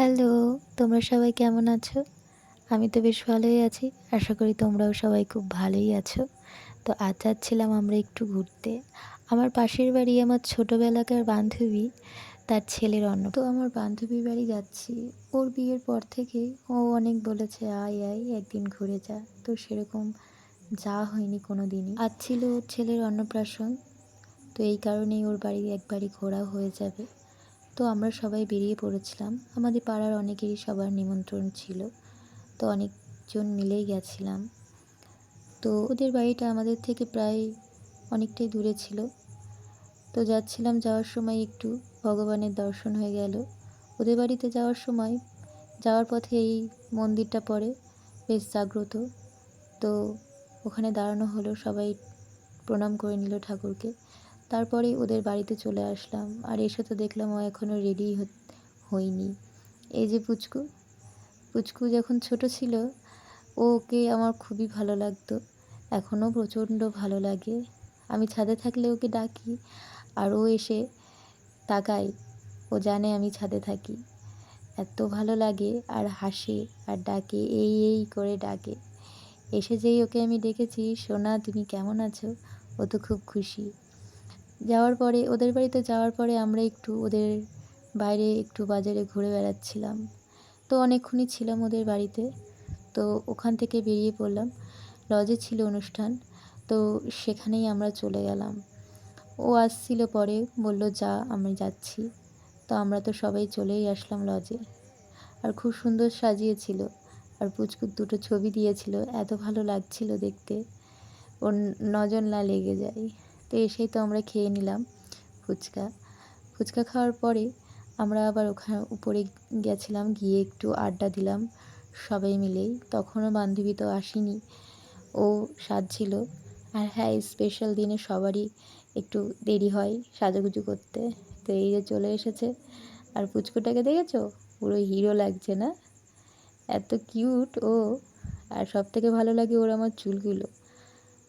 Hello, তোমরা সবাই কেমন আছো? আমি তো বেশ ভালোই আছি। আশা করি তোমরাও সবাই খুব ভালোই আছো। তো আজ যাচ্ছিলাম আমরা একটু ঘুরতে। আমার পাশের বাড়ি আমার ছোটোবেলাকার বান্ধবী, তার ছেলের তো আমার বান্ধবীর বাড়ি যাচ্ছি। ওর বিয়ের পর থেকেই ও অনেক বলেছে, "আয়, আয় একদিন ঘুরে যা।" তো সেরকম যাওয়া হয়নি কোনো দিনই। আজ ছিল ওর ছেলের অন্নপ্রাশন। তো এই কারণেই ওর বাড়ি একবারই ঘোরাও হয়ে যাবে। তো আমরা সবাই বেরিয়ে পড়েছিলাম। আমাদের পাড়ার অনেকেরই সবার নিমন্ত্রণ ছিল। তো অনেকজন মিলেই গেছিলাম। তো ওদের বাড়িটা আমাদের থেকে প্রায় অনেকটাই দূরে ছিল। তো যাচ্ছিলাম, যাওয়ার সময় একটু ভগবানের দর্শন হয়ে গেল। ওদের বাড়িতে যাওয়ার পথে এই মন্দিরটা পড়ে, বেশ জাগ্রত। তো ওখানে দাঁড়ানো হলো, সবাই প্রণাম করে নিল ঠাকুরকে। তারপরেই ওদের বাড়িতে চলে আসলাম। আর এসে তো দেখলাম ও এখনও রেডি হয়নি। এই যে পুচকু, পুচকু যখন ছোট ছিল ওকে আমার খুবই ভালো লাগতো। এখনও প্রচণ্ড ভালো লাগে। আমি ছাদে থাকলে ওকে ডাকি আর ও এসে তাকায়। ও জানে আমি ছাদে থাকি। এত ভালো লাগে আর হাসে আর ডাকে, এই এই করে ডাকে। এসে যেই ওকে আমি ডেকেছি, "সোনা তুমি কেমন আছো?" ও তো খুব খুশি। ওদের বাড়িতে যাওয়ার পরে আমরা একটু ওদের বাইরে একটু বাজারে ঘুরে বেড়াচ্ছিলাম। তো অনেকক্ষণই ছিলাম ওদের বাড়িতে। তো ওখান থেকে বেরিয়ে পড়লাম। লজে ছিল অনুষ্ঠান, তো সেখানেই আমরা চলে গেলাম। ও আসছিল পরে, বলল, "যা, আমি যাচ্ছি।" তো আমরা তো সবাই চলেই আসলাম লজে। আর খুব সুন্দর সাজিয়েছিল। আর পুচকুর দুটো ছবি দিয়েছিল, এত ভালো লাগছিল দেখতে, ওর নজর না লেগে যায়। তো এসেই তো আমরা খেয়ে নিলাম ফুচকা। ফুচকা খাওয়ার পরে আমরা আবার ওখানে উপরে গেছিলাম, গিয়ে একটু আড্ডা দিলাম সবাই মিলেই। তখনও বান্ধবী তো আসেনি, ও সাজছিল। আর হ্যাঁ, স্পেশাল দিনে সবারই একটু দেরি হয় সাজুগুজু করতে। তো এই যে চলে এসেছে। আর পুচকুটাকে দেখেছো, পুরো হিরো লাগছে না? এত কিউট ও। আর সবথেকে ভালো লাগে ওর আমার চুলগুলো,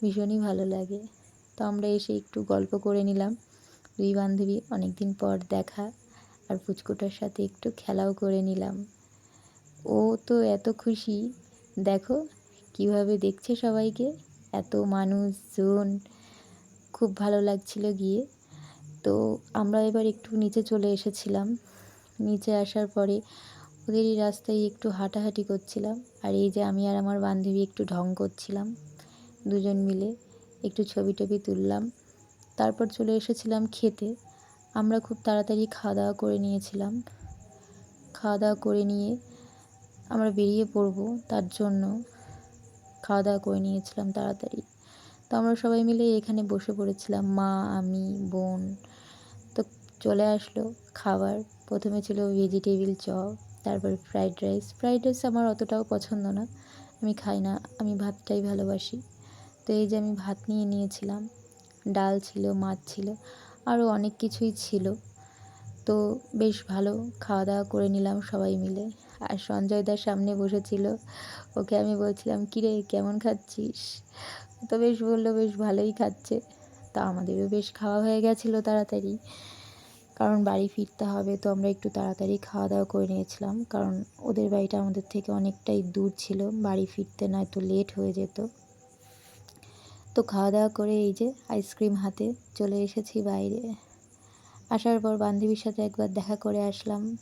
ভীষণই ভালো লাগে। তো আমরা এসে একটু গল্প করে নিলাম দুই বান্ধবী, অনেক দিন পর দেখা। আর পুচকুটার সাথে একটু খেলাও করে নিলাম। ও তো এত খুশি, দেখো কিভাবে দেখছে সবাইকে, এত মানুষজন, খুব ভালো লাগছিল গিয়ে। তো আমরা এবার একটু নিচে চলে এসেছিলাম। নিচে আসার পরে ওদেরই রাস্তায় একটু হাঁটাহাঁটি করছিলাম। আর এই যে আমি আর আমার বান্ধবী একটু ঢং করছিলাম দুজন মিলে, একটু ছবি টবি তুললাম। তারপর চলে এসেছিলাম খেতে। আমরা খুব তাড়াতাড়ি খাওয়া দাওয়া করে নিয়েছিলাম। খাওয়া দাওয়া করে নিয়ে আমরা বেরিয়ে পড়বো, তার জন্য খাওয়া দাওয়া করে নিয়েছিলাম তাড়াতাড়ি। তো আমরা সবাই মিলে এখানে বসে পড়েছিলাম, মা, আমি, বোন। তো চলে আসলো খাবার। প্রথমে ছিল ভেজিটেবিল চপ, তারপর ফ্রাইড রাইস আমার অতটাও পছন্দ না, আমি খাই না, আমি ভাতটাই ভালোবাসি। তো এই যে আমি ভাত নিয়ে নিয়েছিলাম, ডাল ছিল, মাছ ছিল, আরও অনেক কিছুই ছিল। তো বেশ ভালো খাওয়া দাওয়া করে নিলাম সবাই মিলে। আর সঞ্জয়দার সামনে বসেছিল, ওকে আমি বলছিলাম, "কিরে কেমন খাচ্ছিস?" তো বেশ বললো, বেশ ভালোই খাচ্ছে। তা আমাদেরও বেশ খাওয়া হয়ে গেছিলো তাড়াতাড়ি, কারণ বাড়ি ফিরতে হবে। তো আমরা একটু তাড়াতাড়ি খাওয়া দাওয়া করে নিয়েছিলাম, কারণ ওদের বাড়িটা আমাদের থেকে অনেকটাই দূর ছিল, বাড়ি ফিরতে নয়তো লেট হয়ে যেত। তো খাওয়া দাওয়া করে এই যে আইসক্রিম হাতে চলে এসেছি বাইরে। আসার পর বান্ধবীর সাথে একবার দেখা করে আসলাম।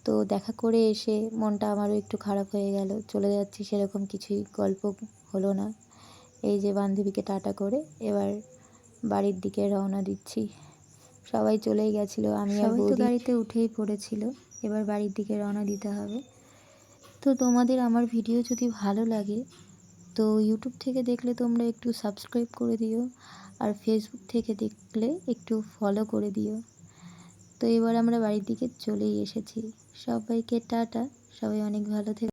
তো দেখা করে এসে মনটা আমারও একটু খারাপ হয়ে গেল, চলে যাচ্ছি সেরকম কিছুই গল্প হলো না। এই যে বান্ধবীকে টাটা করে এবার বাড়ির দিকে রওনা দিচ্ছি। সবাই চলেই গেছিলো, আমি আর বৌদি। সবাই তো গাড়িতে উঠেই পড়েছিল, এবার বাড়ির দিকে রওনা দিতে হবে। তো তোমাদের আমার ভিডিও যদি ভালো লাগে, তো ইউটিউব থেকে দেখলে তোমরা একটু সাবস্ক্রাইব করে দিও, আর ফেসবুক থেকে দেখলে একটু ফলো করে দিও। তো এবার আমরা বাড়ির দিকে চলেই এসেছি। সবাইকে টাটা, সবাই অনেক ভালো থেকো।